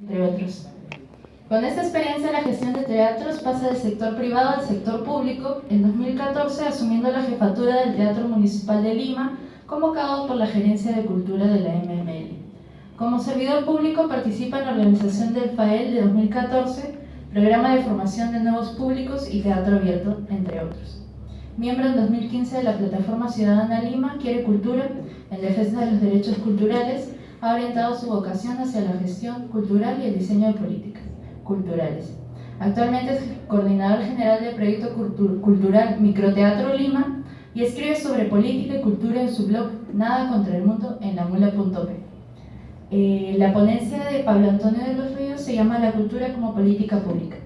entre otros. Con esta experiencia, la gestión de teatros pasa del sector privado al sector público, en 2014 asumiendo la jefatura del Teatro Municipal de Lima, convocado por la Gerencia de Cultura de la MML. Como servidor público participa en la organización del FAEL de 2014, Programa de Formación de Nuevos Públicos y Teatro Abierto, entre otros. Miembro en 2015 de la Plataforma Ciudadana Lima Quiere Cultura, en defensa de los derechos culturales, ha orientado su vocación hacia la gestión cultural y el diseño de políticas culturales. Actualmente es coordinador general del proyecto cultural Microteatro Lima y escribe sobre política y cultura en su blog Nada contra el Mundo en lamula.p. La ponencia de Pablo Antonio de los Ríos se llama La cultura como política pública.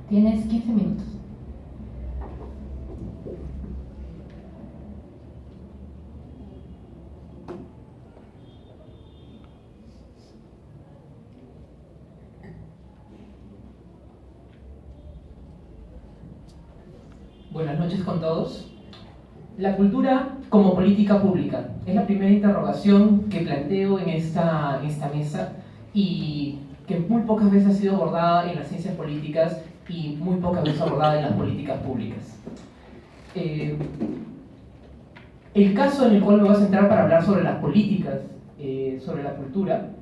Tienes 15 minutos. Buenas noches con todos. La cultura como política pública es la primera interrogación que planteo en esta mesa y que muy pocas veces ha sido abordada en las ciencias políticas y muy pocas veces abordada en las políticas públicas. El caso en el cual me voy a centrar para hablar sobre las políticas, sobre la cultura,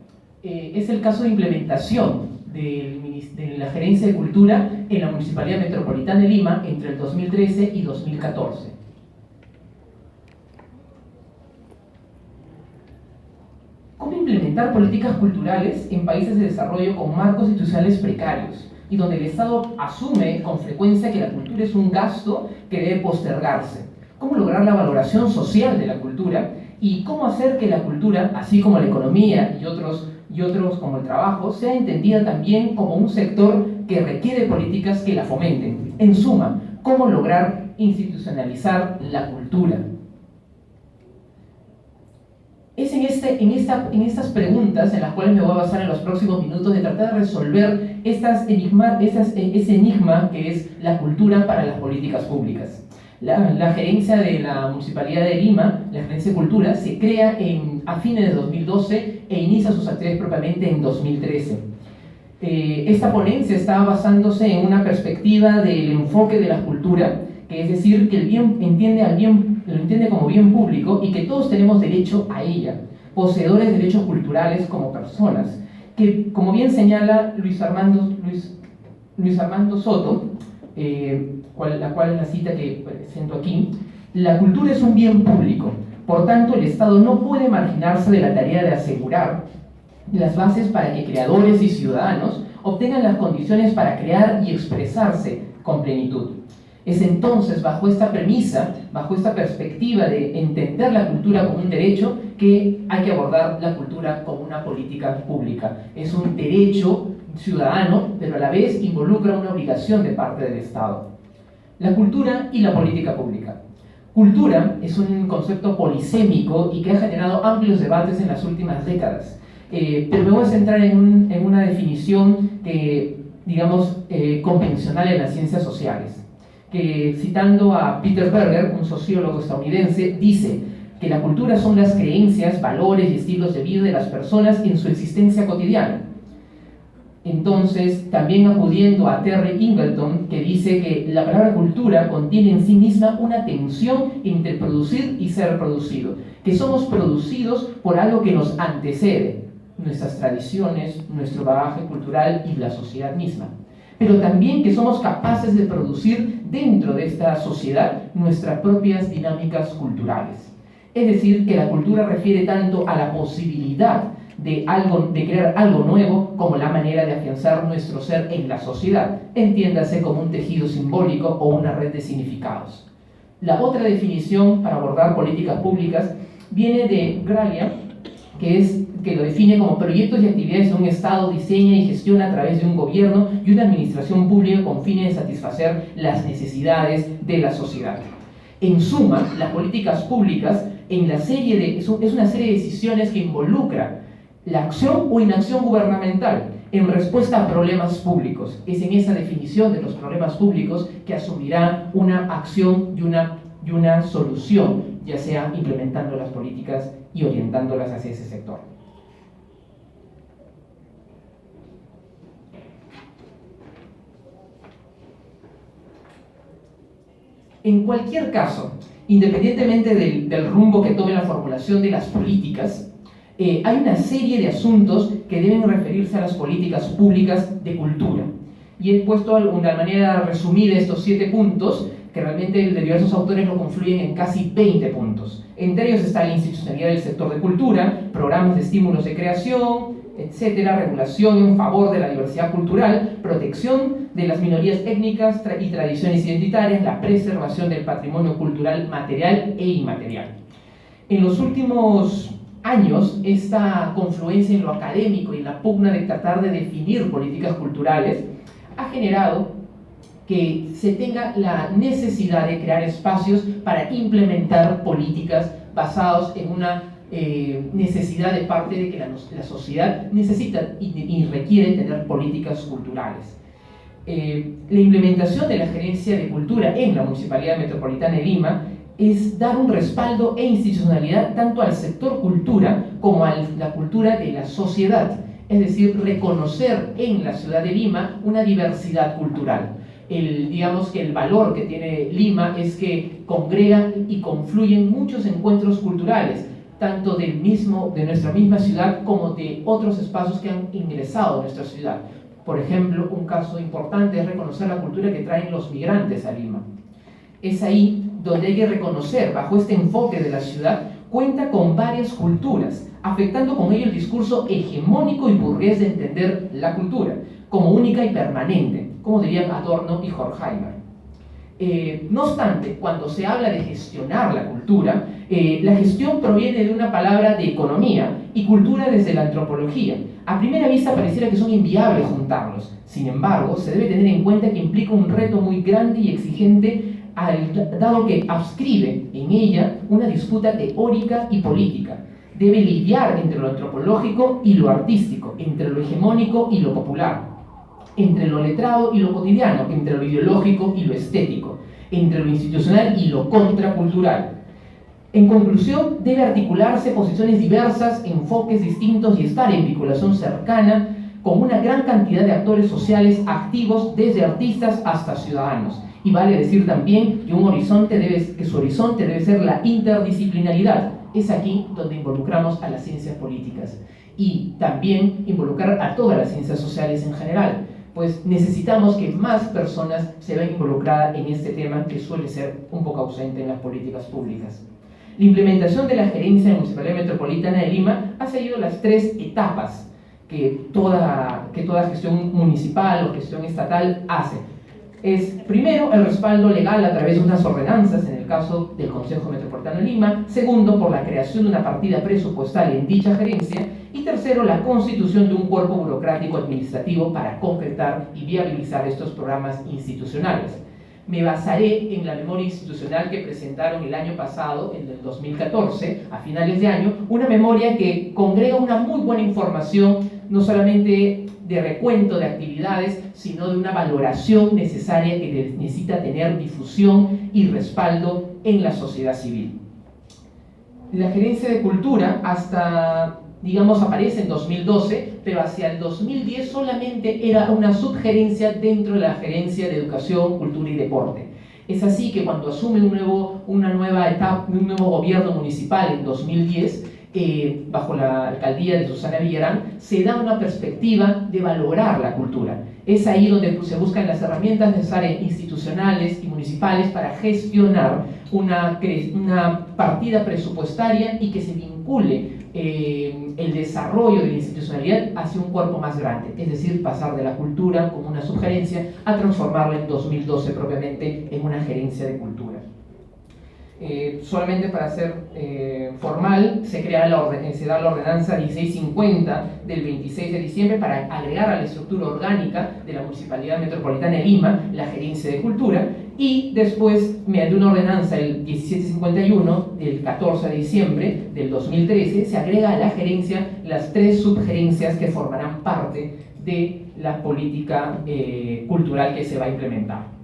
es el caso de implementación de la Gerencia de Cultura en la Municipalidad Metropolitana de Lima entre el 2013 y 2014. ¿Cómo implementar políticas culturales en países de desarrollo con marcos institucionales precarios y donde el Estado asume con frecuencia que la cultura es un gasto que debe postergarse? ¿Cómo lograr la valoración social de la cultura? ¿Y cómo hacer que la cultura, así como la economía y otros como el trabajo, sea entendida también como un sector que requiere políticas que la fomenten? En suma, ¿cómo lograr institucionalizar la cultura? Es en estas preguntas en las cuales me voy a basar en los próximos minutos de tratar de resolver ese enigma que es la cultura para las políticas públicas. La gerencia de la Municipalidad de Lima, la Gerencia de Cultura, se crea a fines de 2012 e inicia sus actividades propiamente en 2013. Esta ponencia está basándose en una perspectiva del enfoque de la cultura, que es decir, que el bien lo entiende como bien público y que todos tenemos derecho a ella, poseedores de derechos culturales como personas, que como bien señala Luis Armando Soto, la cual es la cita que presento aquí, la cultura es un bien público, por tanto el Estado no puede marginarse de la tarea de asegurar las bases para que creadores y ciudadanos obtengan las condiciones para crear y expresarse con plenitud. Es entonces bajo esta premisa, bajo esta perspectiva de entender la cultura como un derecho, que hay que abordar la cultura como una política pública. Es un derecho ciudadano, pero a la vez involucra una obligación de parte del Estado. La cultura y la política pública. Cultura es un concepto polisémico y que ha generado amplios debates en las últimas décadas. Pero me voy a centrar en una definición convencional en las ciencias sociales, que citando a Peter Berger, un sociólogo estadounidense, dice que la cultura son las creencias, valores y estilos de vida de las personas en su existencia cotidiana. Entonces, también acudiendo a Terry Ingleton, que dice que la palabra cultura contiene en sí misma una tensión entre producir y ser producido, que somos producidos por algo que nos antecede, nuestras tradiciones, nuestro bagaje cultural y la sociedad misma, pero también que somos capaces de producir dentro de esta sociedad nuestras propias dinámicas culturales. Es decir, que la cultura refiere tanto a la posibilidad de crear algo nuevo como la manera de afianzar nuestro ser en la sociedad, entiéndase como un tejido simbólico o una red de significados. La otra definición para abordar políticas públicas viene de Graglia, que lo define como proyectos y actividades de un Estado diseña y gestiona a través de un gobierno y una administración pública con fines de satisfacer las necesidades de la sociedad. En suma, las políticas públicas es una serie de decisiones que involucra la acción o inacción gubernamental en respuesta a problemas públicos. Es en esa definición de los problemas públicos que asumirá una acción y una solución, ya sea implementando las políticas y orientándolas hacia ese sector. En cualquier caso, independientemente del rumbo que tome la formulación de las políticas, hay una serie de asuntos que deben referirse a las políticas públicas de cultura. Y he puesto de una manera resumida estos 7 puntos, que realmente de diversos autores lo confluyen en casi 20 puntos. Entre ellos está la institucionalidad del sector de cultura, programas de estímulos de creación, etcétera, regulación en favor de la diversidad cultural, protección de las minorías étnicas y tradiciones identitarias, la preservación del patrimonio cultural material e inmaterial. En los últimos años, esta confluencia en lo académico y la pugna de tratar de definir políticas culturales ha generado que se tenga la necesidad de crear espacios para implementar políticas basados en una necesidad de parte de que la sociedad necesita y requiere tener políticas culturales. La implementación de la gerencia de cultura en la Municipalidad Metropolitana de Lima es dar un respaldo e institucionalidad tanto al sector cultura como a la cultura de la sociedad, es decir, reconocer en la ciudad de Lima una diversidad cultural. Digamos que el valor que tiene Lima es que congrega y confluyen muchos encuentros culturales, tanto de nuestra misma ciudad como de otros espacios que han ingresado a nuestra ciudad. Por ejemplo, un caso importante es reconocer la cultura que traen los migrantes a Lima. Es ahí donde hay que reconocer, bajo este enfoque de la ciudad, cuenta con varias culturas, afectando con ello el discurso hegemónico y burgués de entender la cultura, como única y permanente, como dirían Adorno y Horkheimer. No obstante, cuando se habla de gestionar la cultura, la gestión proviene de una palabra de economía y cultura desde la antropología. A primera vista pareciera que son inviables juntarlos. Sin embargo, se debe tener en cuenta que implica un reto muy grande y exigente, dado que adscribe en ella una disputa teórica y política. Debe lidiar entre lo antropológico y lo artístico, entre lo hegemónico y lo popular, entre lo letrado y lo cotidiano, entre lo ideológico y lo estético, entre lo institucional y lo contracultural. En conclusión, debe articularse posiciones diversas, enfoques distintos y estar en vinculación cercana con una gran cantidad de actores sociales activos, desde artistas hasta ciudadanos. Y vale decir también que su horizonte debe ser la interdisciplinaridad. Es aquí donde involucramos a las ciencias políticas y también involucrar a todas las ciencias sociales en general, pues necesitamos que más personas se vean involucradas en este tema que suele ser un poco ausente en las políticas públicas. La implementación de la gerencia de la Municipalidad Metropolitana de Lima ha seguido las 3 etapas que toda gestión municipal o gestión estatal hace. Es primero el respaldo legal a través de unas ordenanzas en el caso del Consejo Metropolitano de Lima, segundo por la creación de una partida presupuestal en dicha gerencia y tercero la constitución de un cuerpo burocrático administrativo para concretar y viabilizar estos programas institucionales. Me basaré en la memoria institucional que presentaron el año pasado, en el 2014, a finales de año, una memoria que congrega una muy buena información, no solamente de recuento de actividades, sino de una valoración necesaria que necesita tener difusión y respaldo en la sociedad civil. La gerencia de cultura aparece en 2012, pero hacia el 2010 solamente era una subgerencia dentro de la gerencia de educación, cultura y deporte. Es así que cuando asume una nueva etapa, un nuevo gobierno municipal en 2010, bajo la alcaldía de Susana Villarán, se da una perspectiva de valorar la cultura. Es ahí donde se buscan las herramientas necesarias institucionales y municipales para gestionar una partida presupuestaria y que se vincule el desarrollo de la institucionalidad hacia un cuerpo más grande, es decir, pasar de la cultura como una subgerencia a transformarla en 2012 propiamente en una gerencia de cultura. Solamente para ser formal, se da la ordenanza 1650 del 26 de diciembre para agregar a la estructura orgánica de la Municipalidad Metropolitana de Lima la gerencia de cultura, y después, mediante una ordenanza el 1751 del 14 de diciembre del 2013, se agrega a la gerencia las 3 subgerencias que formarán parte de la política cultural que se va a implementar.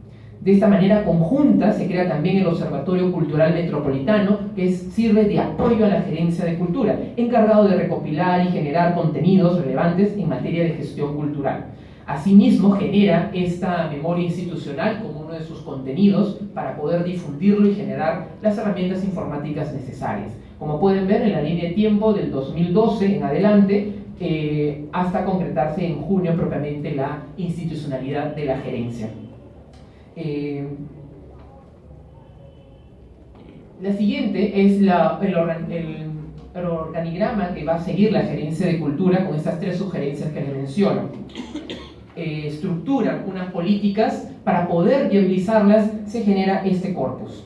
De esta manera conjunta se crea también el Observatorio Cultural Metropolitano, que sirve de apoyo a la gerencia de cultura, encargado de recopilar y generar contenidos relevantes en materia de gestión cultural. Asimismo, genera esta memoria institucional como uno de sus contenidos para poder difundirlo y generar las herramientas informáticas necesarias. Como pueden ver en la línea de tiempo del 2012 en adelante, hasta concretarse en junio propiamente la institucionalidad de la gerencia. La siguiente es el organigrama que va a seguir la gerencia de cultura con estas tres sugerencias que les menciono. Estructuran unas políticas, para poder viabilizarlas se genera este corpus.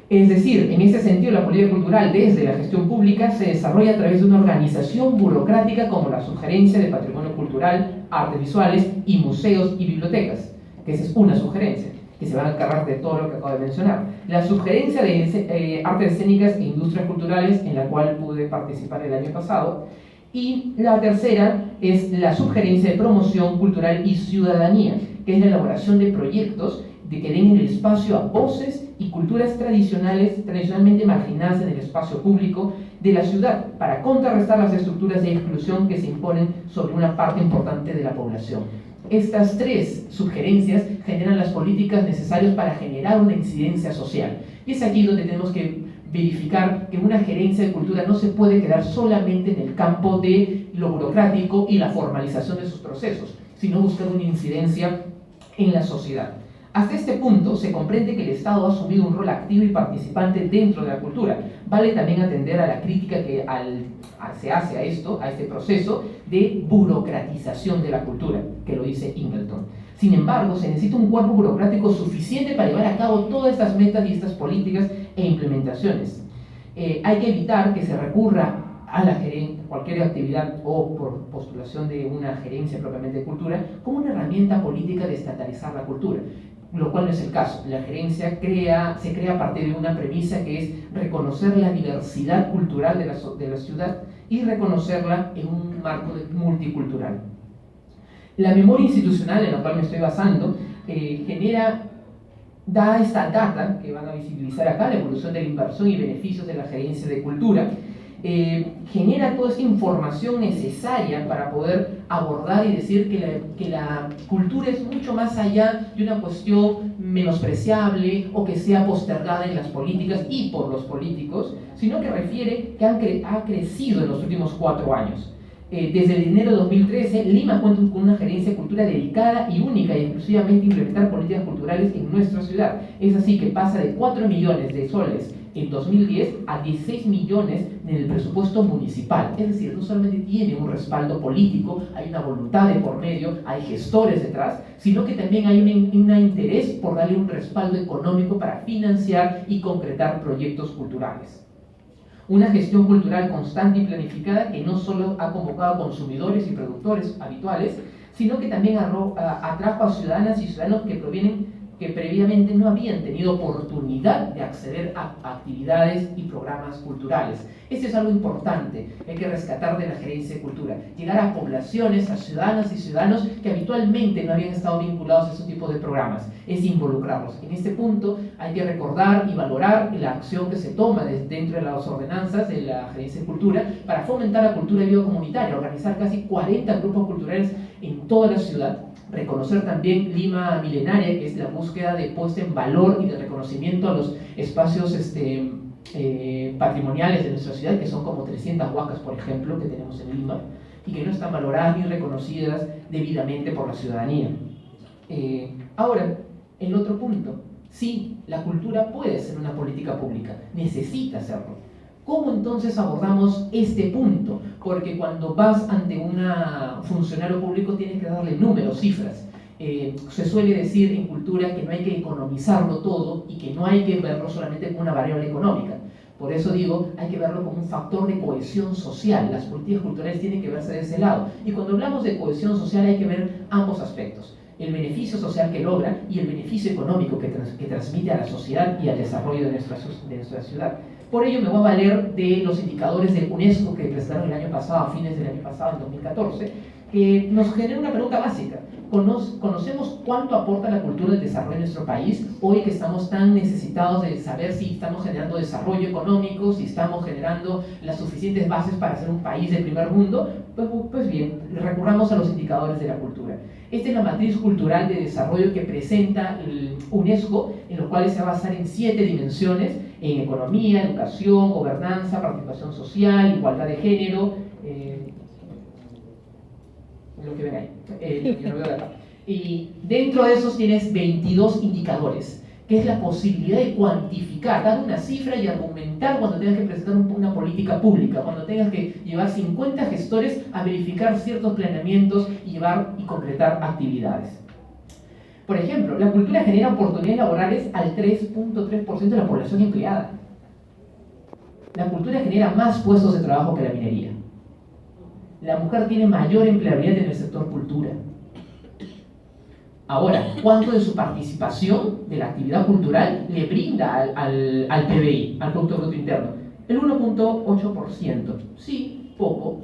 Es decir, en este sentido, la política cultural desde la gestión pública se desarrolla a través de una organización burocrática como la Sugerencia de Patrimonio Cultural, Artes Visuales y Museos y Bibliotecas, que esa es una sugerencia, que se van a encargar de todo lo que acabo de mencionar. La Sugerencia de Artes Escénicas e Industrias Culturales, en la cual pude participar el año pasado, y la tercera es la Sugerencia de Promoción Cultural y Ciudadanía, que es la elaboración de proyectos de que den el espacio a voces y culturas tradicionalmente marginadas en el espacio público de la ciudad, para contrarrestar las estructuras de exclusión que se imponen sobre una parte importante de la población. Estas tres sugerencias generan las políticas necesarias para generar una incidencia social. Y es aquí donde tenemos que verificar que una gerencia de cultura no se puede quedar solamente en el campo de lo burocrático y la formalización de sus procesos, sino buscar una incidencia en la sociedad. Hasta este punto se comprende que el Estado ha asumido un rol activo y participante dentro de la cultura. Vale también atender a la crítica que se hace a este proceso de burocratización de la cultura, que lo dice Ingleton. Sin embargo, se necesita un cuerpo burocrático suficiente para llevar a cabo todas estas metas y estas políticas e implementaciones. Hay que evitar que se recurra a cualquier actividad o por postulación de una gerencia propiamente de cultura como una herramienta política de estatalizar la cultura, lo cual no es el caso. La gerencia se crea a partir de una premisa que es reconocer la diversidad cultural de la ciudad y reconocerla en un marco multicultural. La memoria institucional en la cual me estoy basando da esta data que van a visibilizar acá, la evolución de la inversión y beneficios de la gerencia de cultura. Genera toda esta información necesaria para poder abordar y decir que la cultura es mucho más allá de una cuestión menospreciable o que sea postergada en las políticas y por los políticos, sino que refiere que ha crecido en los últimos 4 años. Desde el enero de 2013, Lima cuenta con una gerencia de cultura dedicada y única y exclusivamente a implementar políticas culturales en nuestra ciudad. Es así que pasa de 4 millones de soles en 2010 a 16 millones en el presupuesto municipal. Es decir, no solamente tiene un respaldo político, hay una voluntad de por medio, hay gestores detrás, sino que también hay un interés por darle un respaldo económico para financiar y concretar proyectos culturales. Una gestión cultural constante y planificada que no solo ha convocado a consumidores y productores habituales, sino que también atrajo a ciudadanas y ciudadanos que previamente no habían tenido oportunidad de acceder a actividades y programas culturales. Esto es algo importante, hay que rescatar de la gerencia de cultura, llegar a poblaciones, a ciudadanas y ciudadanos que habitualmente no habían estado vinculados a este tipo de programas, es involucrarlos. En este punto hay que recordar y valorar la acción que se toma dentro de las ordenanzas de la gerencia de cultura para fomentar la cultura y vida comunitaria, organizar casi 40 grupos culturales en toda la ciudad. Reconocer también Lima Milenaria, que es la búsqueda de puesta en valor y de reconocimiento a los espacios patrimoniales de nuestra ciudad, que son como 300 huacas, por ejemplo, que tenemos en Lima, y que no están valoradas ni reconocidas debidamente por la ciudadanía. Ahora, el otro punto, sí, la cultura puede ser una política pública, necesita serlo. ¿Cómo entonces abordamos este punto? Porque cuando vas ante un funcionario público tienes que darle números, cifras. Se suele decir en cultura que no hay que economizarlo todo y que no hay que verlo solamente como una variable económica. Por eso digo, hay que verlo como un factor de cohesión social. Las políticas culturales tienen que verse de ese lado. Y cuando hablamos de cohesión social hay que ver ambos aspectos. El beneficio social que logra y el beneficio económico que transmite a la sociedad y al desarrollo de nuestra ciudad. Por ello me voy a valer de los indicadores de UNESCO que presentaron el año pasado, a fines del año pasado, en 2014, que nos genera una pregunta básica. conocemos cuánto aporta la cultura al desarrollo de nuestro país, hoy que estamos tan necesitados de saber si estamos generando desarrollo económico, si estamos generando las suficientes bases para ser un país de primer mundo. Pues bien, recurramos a los indicadores de la cultura. Esta es la matriz cultural de desarrollo que presenta el UNESCO, en lo cual se va a basar en 7 dimensiones: en economía, educación, gobernanza, participación social, igualdad de género, lo que ven ahí, yo no veo de acá. Y dentro de esos tienes 22 indicadores, que es la posibilidad de cuantificar, dar una cifra y argumentar cuando tengas que presentar una política pública, cuando tengas que llevar 50 gestores a verificar ciertos planeamientos y llevar y concretar actividades. Por ejemplo, la cultura genera oportunidades laborales al 3.3% de la población empleada. La cultura genera más puestos de trabajo que la minería. La mujer tiene mayor empleabilidad en el sector cultura. Ahora, ¿cuánto de su participación de la actividad cultural le brinda al PBI, al Producto Bruto Interno? El 1.8%. Sí, poco,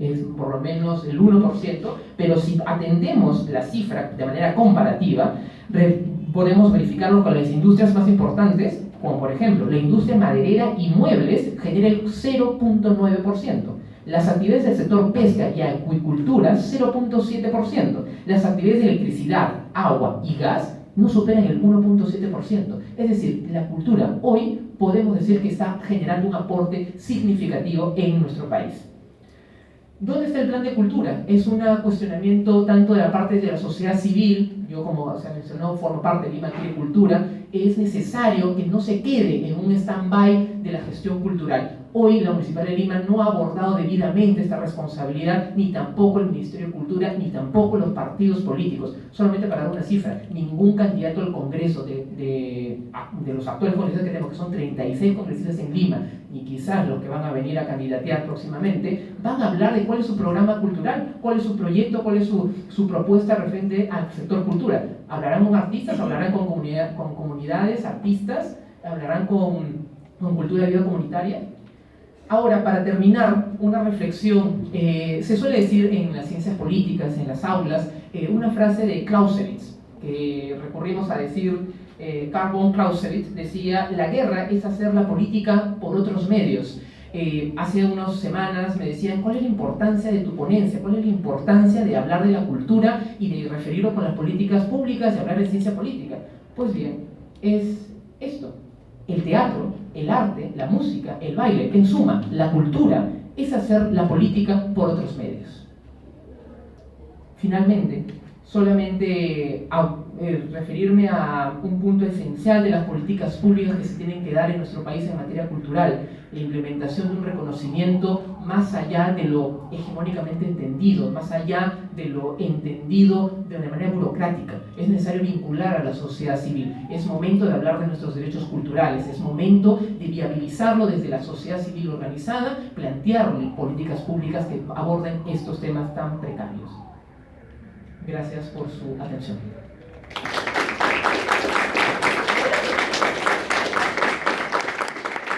es por lo menos el 1%, pero si atendemos la cifra de manera comparativa, podemos verificarlo con las industrias más importantes, como por ejemplo, la industria maderera y muebles genera el 0.9%. Las actividades del sector pesca y acuicultura, 0.7%. Las actividades de electricidad, agua y gas no superan el 1.7%. Es decir, la cultura hoy podemos decir que está generando un aporte significativo en nuestro país. ¿Dónde está el plan de cultura? Es un cuestionamiento tanto de la parte de la sociedad civil. Yo, como se mencionó, formo parte de Lima Quiere Cultura. Es necesario que no se quede en un stand-by de la gestión cultural. Hoy la Municipalidad de Lima no ha abordado debidamente esta responsabilidad, ni tampoco el Ministerio de Cultura, ni tampoco los partidos políticos. Solamente para dar una cifra, ningún candidato al Congreso de los actuales congresistas que tenemos, que son 36 congresistas en Lima, y quizás los que van a venir a candidatear próximamente, van a hablar de cuál es su programa cultural, cuál es su proyecto, cuál es su propuesta referente al sector cultura. Hablarán con artistas, hablarán con comunidades, artistas, hablarán con cultura de vida comunitaria. Ahora, para terminar, una reflexión. Se suele decir en las ciencias políticas, en las aulas, una frase de Clausewitz, que recurrimos a decir. Karl von Clausewitz decía: la guerra es hacer la política por otros medios. Hace unas semanas me decían: ¿cuál es la importancia de tu ponencia? ¿Cuál es la importancia de hablar de la cultura y de referirlo con las políticas públicas y hablar de ciencia política? Pues bien, es esto. El teatro, el arte, la música, el baile, en suma, la cultura, es hacer la política por otros medios. Finalmente, solamente referirme a un punto esencial de las políticas públicas que se tienen que dar en nuestro país en materia cultural: la implementación de un reconocimiento más allá de lo hegemónicamente entendido, más allá de lo entendido de una manera burocrática. Es necesario vincular a la sociedad civil. Es momento de hablar de nuestros derechos culturales, es momento de viabilizarlo desde la sociedad civil organizada, plantear políticas públicas que aborden estos temas tan precarios. Gracias por su atención.